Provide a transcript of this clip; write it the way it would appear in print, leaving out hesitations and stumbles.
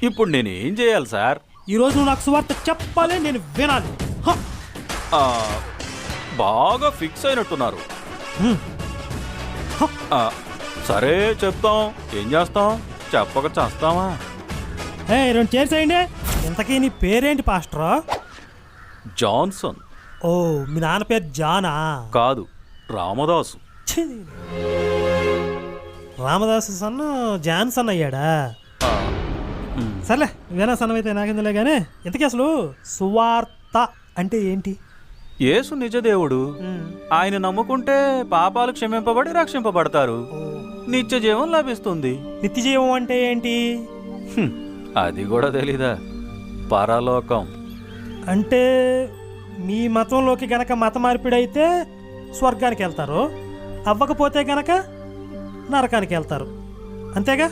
ఇప్పుడు నేనేం చేయాలి సార్? ఈరోజు నువ్వు నాకు సువార్త చెప్పాలి, నేను వినాలి. ఆ, బాగా ఫిక్స్ అయినట్టున్నారు. ఆ, సరే చెప్తాం. ఏం చేస్తాం? చెప్పక చేస్తావా? రెండు చేసేయండి. ఇంతకీ నీ పేరేంటి పాస్టరా? జాన్సన్. ఓ, మీ నాన్న పేరు జానా? కాదు, రామదాసు. ఛీ! రామదాసు సన్న జాన్సన్ అయ్యాడా? ఆ, సర్లే, నువ్వేనా సన్నమైతే నాకెందులే కానీ, ఇంతకీ అసలు సువార్త అంటే ఏంటి? యేసు నిజదేవుడు. ఆయన నమ్ముకుంటే పాపాలు క్షమింపబడి రక్షింపబడతారు. నిత్య జీవం లభిస్తుంది. నిత్య జీవం అంటే ఏంటి? అది కూడా తెలీదా? పరలోకం. అంటే మీ మతంలోకి గనక మత మార్పిడైతే స్వర్గానికి వెళ్తారు, అవ్వకపోతే గనక నరకానికి వెళ్తారు, అంతేగా?